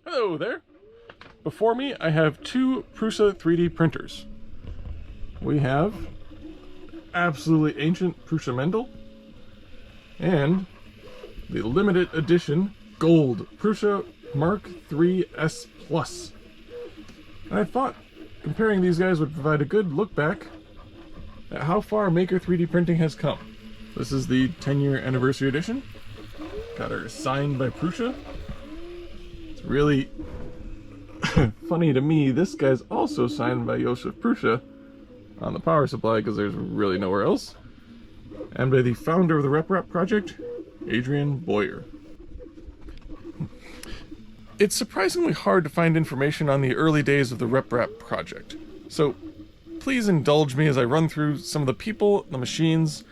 Hello there. Before me, I have two Prusa 3D printers. We have absolutely ancient Prusa Mendel and the limited edition gold Prusa Mk3S Plus. And I thought comparing these guys would provide a good look back at how far Maker 3D printing has come. This is the 10-year anniversary edition. Got her signed by Prusa. It's really funny to me, this guy's also signed by Josef Prusa on the power supply because there's really nowhere else. And by the founder of the RepRap project, Adrian Boyer. It's surprisingly hard to find information on the early days of the RepRap project. So please indulge me as I run through some of the people, the machines.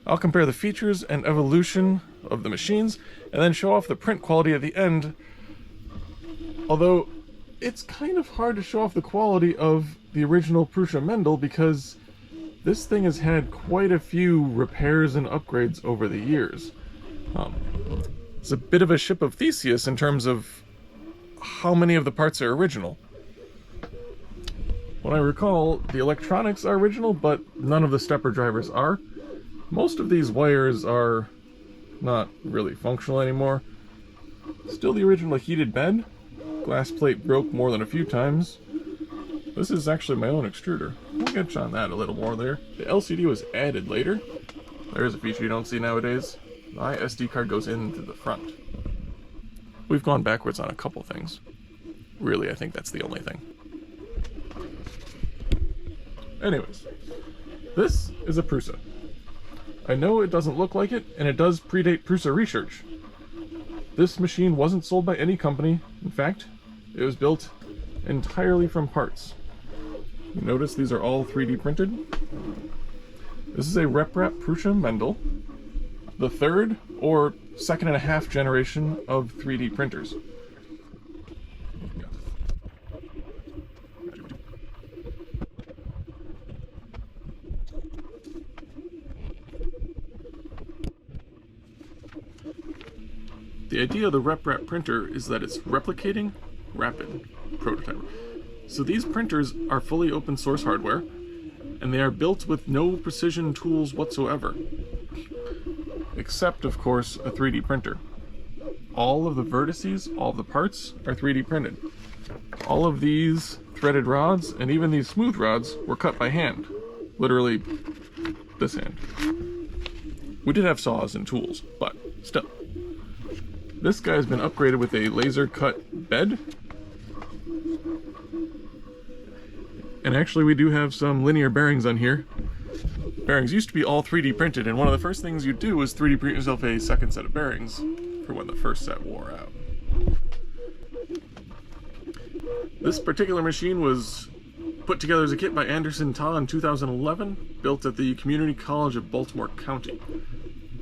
I'll compare the features and evolution of the machines, and then show off the print quality at the end. Although, it's kind of hard to show off the quality of the original Prusa Mendel because this thing has had quite a few repairs and upgrades over the years. It's a bit of a ship of Theseus in terms of how many of the parts are original. When I recall, the electronics are original, but none of the stepper drivers are. Most of these wires are not really functional anymore. Still the original heated bed. Glass plate broke more than a few times. This is actually my own extruder. We'll get on that a little more there. The LCD was added later. There's a feature you don't see nowadays. My SD card goes into the front. We've gone backwards on a couple things. Really, I think that's the only thing. Anyways, this is a Prusa. I know it doesn't look like it, and it does predate Prusa Research. This machine wasn't sold by any company. In fact, it was built entirely from parts. You notice these are all 3D printed. This is a RepRap Prusa Mendel, the third or second and a half generation of 3D printers. The idea of the RepRap printer is that it's replicating rapid prototype. So these printers are fully open source hardware, and they are built with no precision tools whatsoever. Except, of course, a 3D printer. All of the vertices, all of the parts are 3D printed. All of these threaded rods, and even these smooth rods, were cut by hand. Literally, this hand. We did have saws and tools, but still. This guy's been upgraded with a laser cut bed. And actually we do have some linear bearings on here. Bearings used to be all 3D printed, and one of the first things you do is 3D print yourself a second set of bearings for when the first set wore out. This particular machine was put together as a kit by Anderson Ta in 2011, built at the Community College of Baltimore County.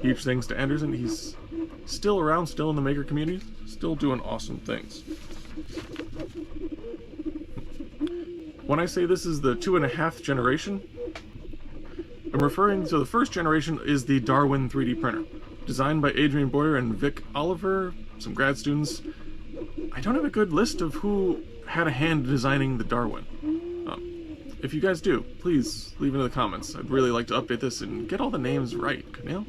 Huge thanks to Anderson. He's still around, still in the maker community, still doing awesome things. When I say this is the 2.5 generation, I'm referring to the first generation is the Darwin 3D printer, designed by Adrian Boyer and Vic Oliver, some grad students. I don't have a good list of who had a hand in designing the Darwin. If you guys do, please leave it in the comments. I'd really like to update this and get all the names right, Camille.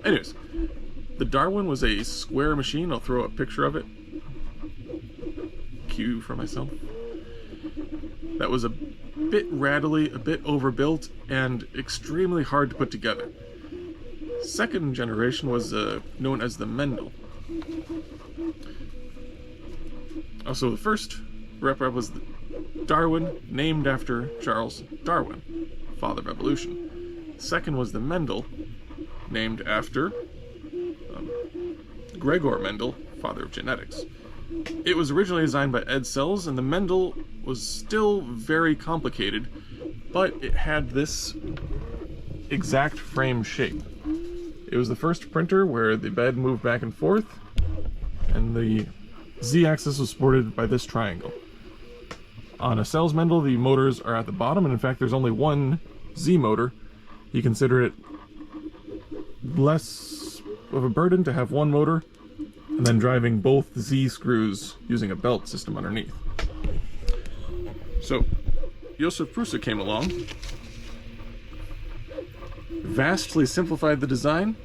Anyways, the Darwin was a square machine. I'll throw a picture of it. Cue for myself. That was a bit rattly, a bit overbuilt, and extremely hard to put together. Second generation was known as the Mendel. Also, the first RepRap was the Darwin, named after Charles Darwin, father of evolution. Second was the Mendel, named after Gregor Mendel, father of genetics. It was originally designed by Ed Sells, and the Mendel was still very complicated, but it had this exact frame shape. It was the first printer where the bed moved back and forth, and the Z-axis was supported by this triangle. On a Sells Mendel, the motors are at the bottom, and in fact there's only one Z motor. You consider it less of a burden to have one motor, and and then driving both Z screws using a belt system underneath. So, Josef Prusa came along, vastly simplified the design,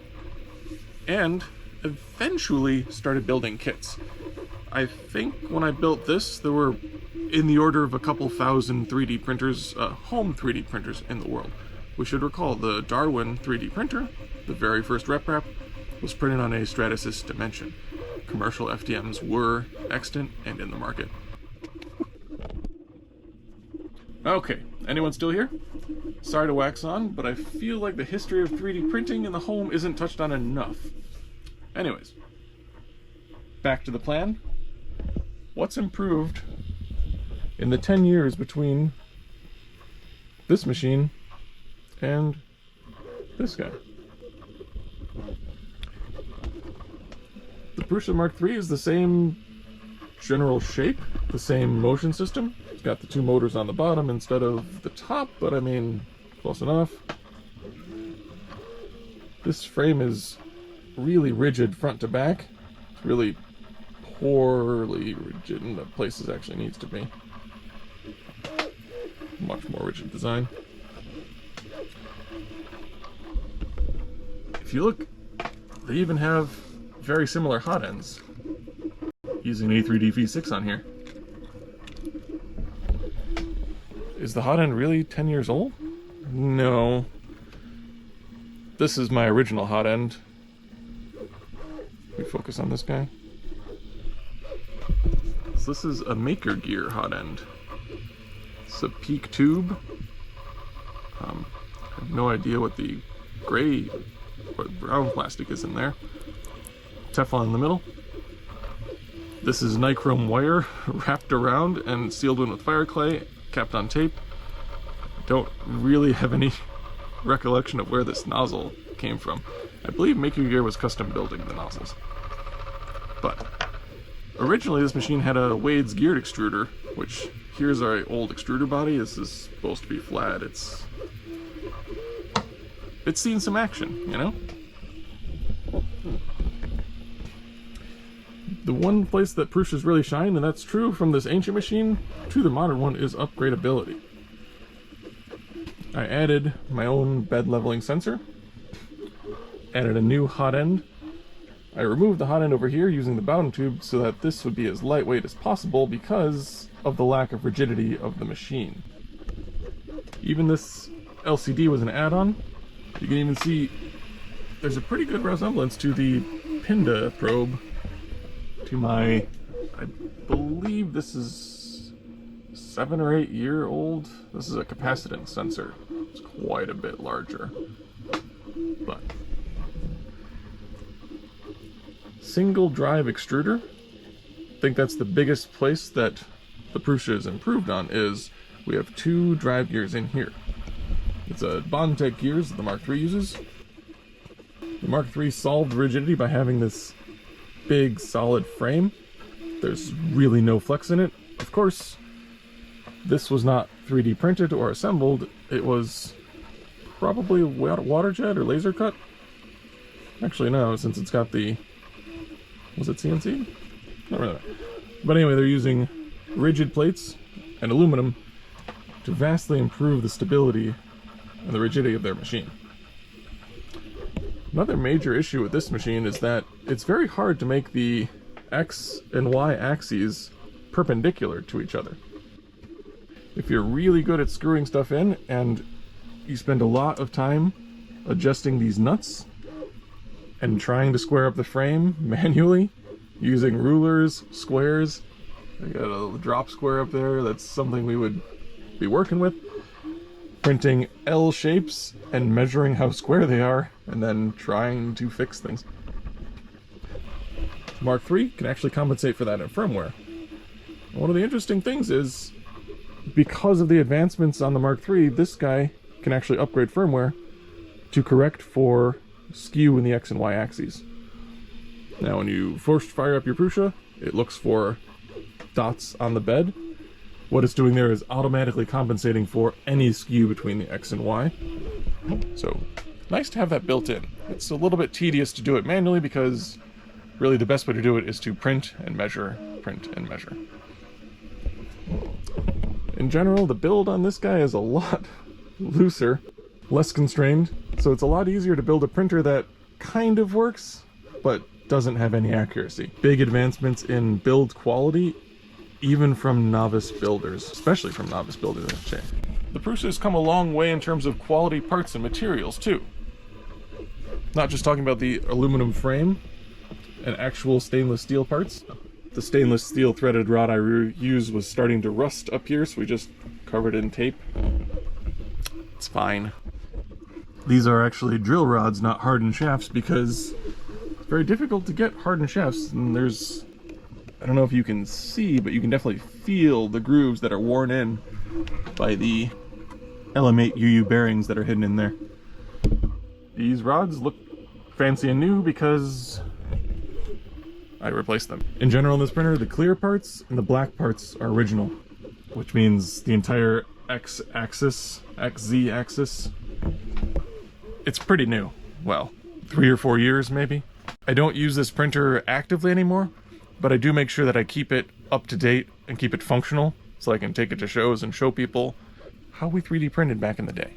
and eventually started building kits. I think when I built this, there were in the order of a couple thousand 3D printers, home 3D printers in the world. We should recall the Darwin 3D printer, the very first RepRap, was printed on a Stratasys dimension. Commercial FDMs were extant and in the market. Okay, anyone still here? Sorry to wax on, but I feel like the history of 3D printing in the home isn't touched on enough. Anyways, back to the plan. What's improved in the 10 years between this machine and this guy? The Prusa Mark III is the same general shape, the same motion system. It's got the two motors on the bottom instead of the top, but I mean, close enough. This frame is really rigid front to back. It's really poorly rigid in the places it actually needs to be. Much more rigid design. If you look, they even have very similar hot ends using A3D V6 on here. Is the hot end really 10 years old? No. This is my original hot end. We focus on this guy. So this is a Maker Gear hot end. It's a peak tube. I have no idea what the gray or brown plastic is in there. Teflon in the middle. This is nichrome wire wrapped around and sealed in with fire clay, capped on tape. Don't really have any recollection of where this nozzle came from. I believe Maker Gear was custom building the nozzles. But originally this machine had a Wedge geared extruder, which here's our old extruder body. This is supposed to be flat. It's seen some action, you know? The one place that Prusas really shine, and that's true from this ancient machine to the modern one, is upgradability. I added my own bed leveling sensor, added a new hot end. I removed the hot end over here using the Bowden tube so that this would be as lightweight as possible because of the lack of rigidity of the machine. Even this LCD was an add-on. You can even see there's a pretty good resemblance to the Pinda probe to my, I believe this is 7 or 8 year old. This is a capacitance sensor. It's quite a bit larger. But single drive extruder, I think that's the biggest place that the Prusa is improved on, is we have 2 drive gears in here. It's a Bondtech gears that the Mark III uses. The Mark III solved rigidity by having this big solid frame. There's really no flex in it. Of course, this was not 3D printed or assembled. It was probably water jet or laser cut. Actually no, since it's got the, was it CNC? Not really. But anyway, they're using rigid plates and aluminum to vastly improve the stability and the rigidity of their machine. Another major issue with this machine is that it's very hard to make the X and Y axes perpendicular to each other. If you're really good at screwing stuff in and you spend a lot of time adjusting these nuts and trying to square up the frame manually using rulers, squares, I got a drop square up there, that's something we would be working with. Printing L shapes and measuring how square they are, and then trying to fix things. Mark III can actually compensate for that in firmware. One of the interesting things is, because of the advancements on the Mark III, this guy can actually upgrade firmware to correct for skew in the X and Y axes. Now when you first fire up your Prusa, it looks for dots on the bed. What it's doing there is automatically compensating for any skew between the X and Y. So, nice to have that built in. It's a little bit tedious to do it manually because Really, the best way to do it is to print and measure, print and measure. In general, the build on this guy is a lot looser, less constrained, so it's a lot easier to build a printer that kind of works, but doesn't have any accuracy. Big advancements in build quality, even from novice builders, especially from novice builders, I should say. The Prusa has come a long way in terms of quality parts and materials, too. Not just talking about the aluminum frame and actual stainless steel parts. The stainless steel threaded rod I used was starting to rust up here, so we just covered it in tape. It's fine. These are actually drill rods, not hardened shafts, because it's very difficult to get hardened shafts, and there's, I don't know if you can see, but you can definitely feel the grooves that are worn in by the LM8 UU bearings that are hidden in there. These rods look fancy and new because I replaced them. In general in this printer, the clear parts and the black parts are original, which means the entire X-axis, XZ-axis, it's pretty new. Well, 3 or 4 years maybe. I don't use this printer actively anymore, but I do make sure that I keep it up to date and keep it functional so I can take it to shows and show people how we 3D printed back in the day.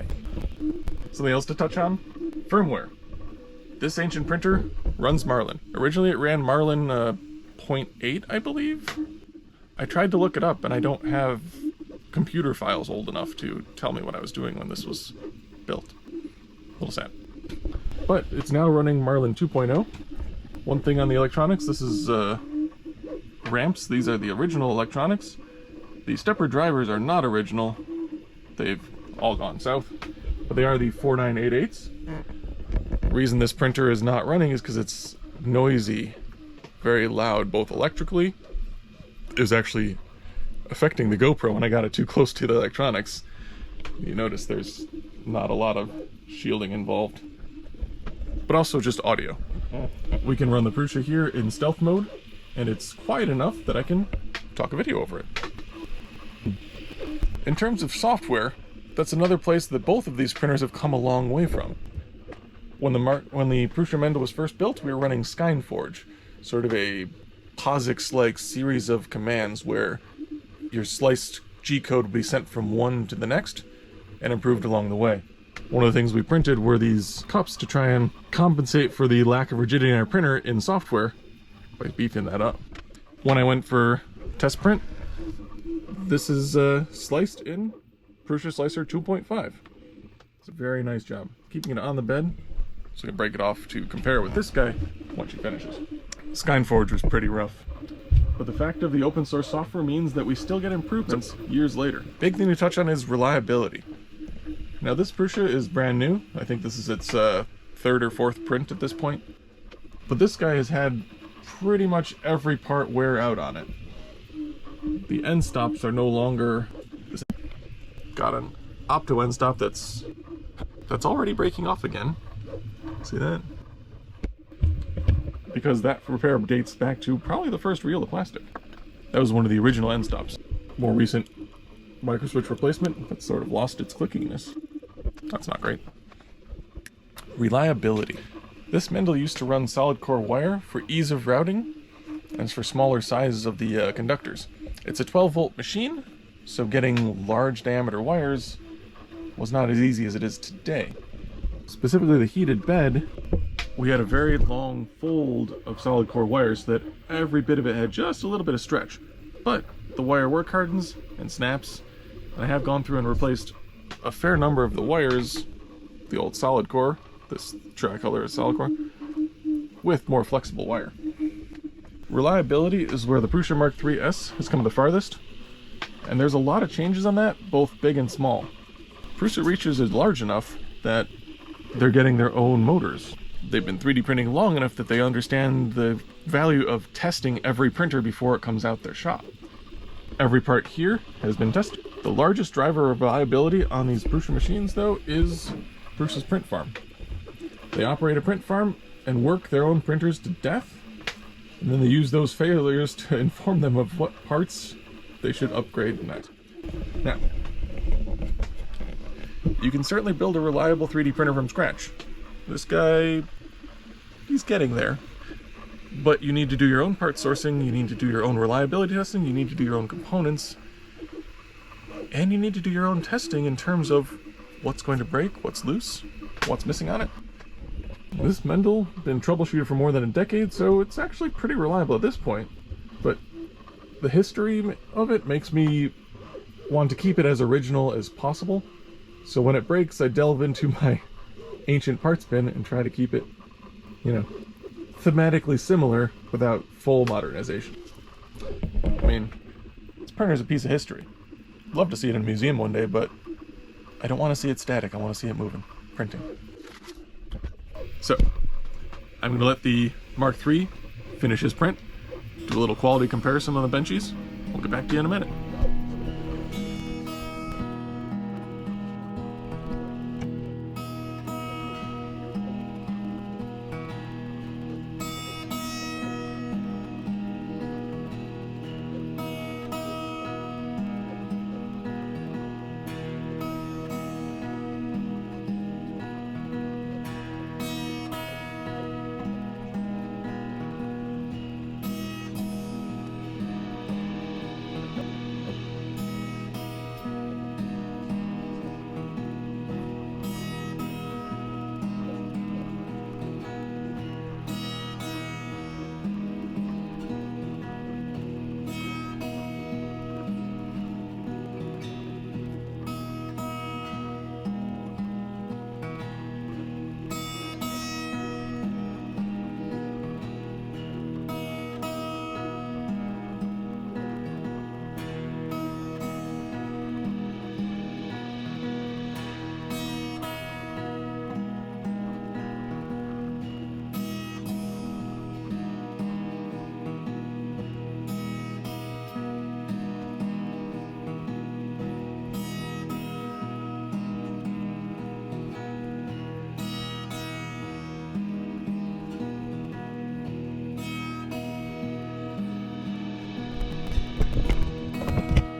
Something else to touch on? Firmware. This ancient printer runs Marlin. Originally it ran Marlin 0.8, I believe? I tried to look it up and I don't have computer files old enough to tell me what I was doing when this was built. A little sad. But it's now running Marlin 2.0. One thing on the electronics, this is ramps. These are the original electronics. The stepper drivers are not original. They've all gone south. But they are the 4988s. The reason this printer is not running is because it's noisy, very loud, both electrically. It was actually affecting the GoPro when I got it too close to the electronics. You notice there's not a lot of shielding involved. But also just audio. We can run the Prusa here in stealth mode, and it's quiet enough that I can talk a video over it. In terms of software, that's another place that both of these printers have come a long way from. When the Prusa Mendel was first built, we were running SkyneForge, sort of a POSIX-like series of commands where your sliced G-code would be sent from one to the next and improved along the way. One of the things we printed were these cups to try and compensate for the lack of rigidity in our printer in software by beefing that up. When I went for test print, this is sliced in Prusa Slicer 2.5. It's a very nice job. Keeping it on the bed so I can break it off to compare with this guy once she finishes. SkyneForge was pretty rough. But the fact of the open source software means that we still get improvements years later. Big thing to touch on is reliability. Now this Prusa is brand new. I think this is its third or fourth print at this point. But this guy has had pretty much every part wear out on it. The end stops are no longer the same. Got an opto end stop that's already breaking off again. See that? Because that repair dates back to probably the first reel of plastic. That was one of the original end stops. More recent microswitch replacement that's sort of lost its clickiness. That's not great. Reliability. This Mendel used to run solid core wire for ease of routing and for smaller sizes of the conductors. It's a 12-volt machine, so getting large diameter wires was not as easy as it is today. Specifically the heated bed, we had a very long fold of solid core wires so that every bit of it had just a little bit of stretch. But the wire work hardens and snaps, and I have gone through and replaced a fair number of the wires, the old solid core, this tricolor is solid core, with more flexible wire. Reliability is where the Prusa Mk3S has come the farthest, and there's a lot of changes on that, both big and small. Prusa reaches is large enough that they're getting their own motors. They've been 3D printing long enough that they understand the value of testing every printer before it comes out their shop. Every part here has been tested. The largest driver of reliability on these Prusa machines, though, is Prusa's print farm. They operate a print farm and work their own printers to death, and then they use those failures to inform them of what parts they should upgrade next. Now, you can certainly build a reliable 3D printer from scratch. This guy, he's getting there. But you need to do your own part sourcing, you need to do your own reliability testing, you need to do your own components, and you need to do your own testing in terms of what's going to break, what's loose, what's missing on it. This Mendel been troubleshooted for more than a decade, so it's actually pretty reliable at this point. But the history of it makes me want to keep it as original as possible. So when it breaks, I delve into my ancient parts bin and try to keep it, you know, thematically similar without full modernization. I mean, this printer's a piece of history. I'd love to see it in a museum one day, but I don't want to see it static. I want to see it moving, printing. So, I'm going to let the Mark III finish his print, do a little quality comparison on the benchies. We'll get back to you in a minute.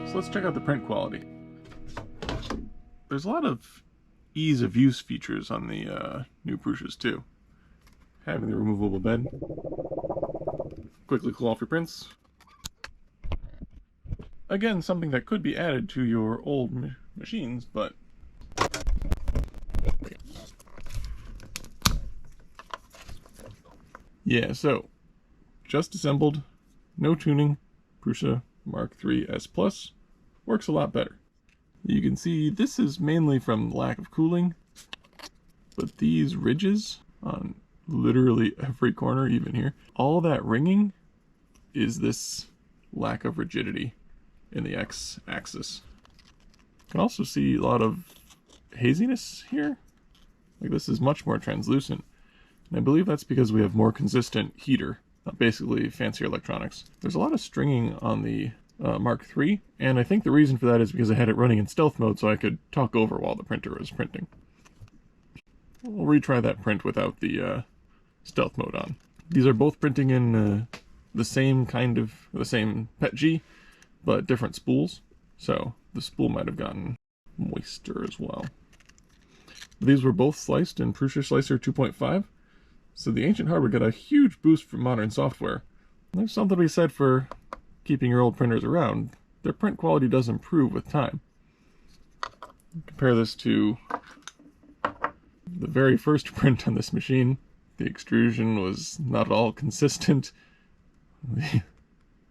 So let's check out the print quality. There's a lot of ease of use features on the new Prusas too. Having the removable bed, quickly cool off your prints. Again, something that could be added to your old machines, but yeah, so just assembled, no tuning, Prusa Mark 3S Plus works a lot better. You can see this is mainly from lack of cooling, but these ridges on literally every corner, even here, all that ringing is this lack of rigidity in the x-axis. You can also see a lot of haziness here. Like, this is much more translucent. And I believe that's because we have more consistent heater, basically fancier electronics. There's a lot of stringing on the Mark III, and I think the reason for that is because I had it running in stealth mode so I could talk over while the printer was printing. We'll retry that print without the stealth mode on. These are both printing in the same PETG, but different spools, so the spool might have gotten moister as well. These were both sliced in Prusa Slicer 2.5, so the ancient hardware got a huge boost from modern software. There's something to be said for keeping your old printers around. Their print quality does improve with time. Compare this to the very first print on this machine. The extrusion was not at all consistent. The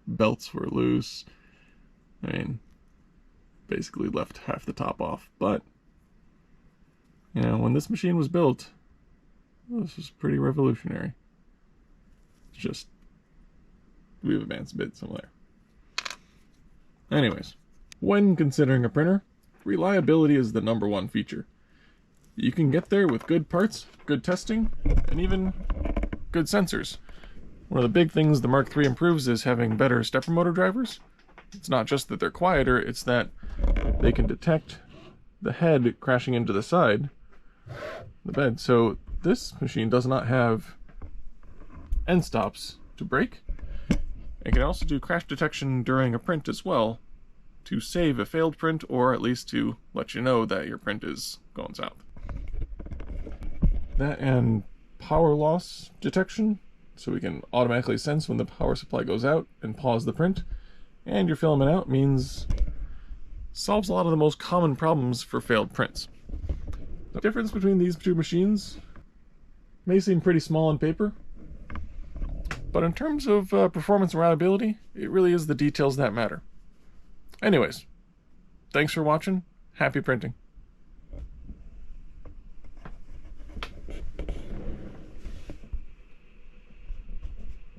belts were loose. I mean, basically left half the top off. But, you know, when this machine was built, this was pretty revolutionary. It's just, we've advanced a bit somewhere. Anyways, when considering a printer, reliability is the #1 feature. You can get there with good parts, good testing, and even good sensors. One of the big things the Mark III improves is having better stepper motor drivers. It's not just that they're quieter, it's that they can detect the head crashing into the side of the bed. So this machine does not have end stops to brake. It can also do crash detection during a print as well, to save a failed print, or at least to let you know that your print is going south. That and power loss detection, so we can automatically sense when the power supply goes out and pause the print. And your filament out means solves a lot of the most common problems for failed prints. The difference between these two machines may seem pretty small on paper, but in terms of performance and reliability, it really is the details that matter. Anyways, thanks for watching. Happy printing.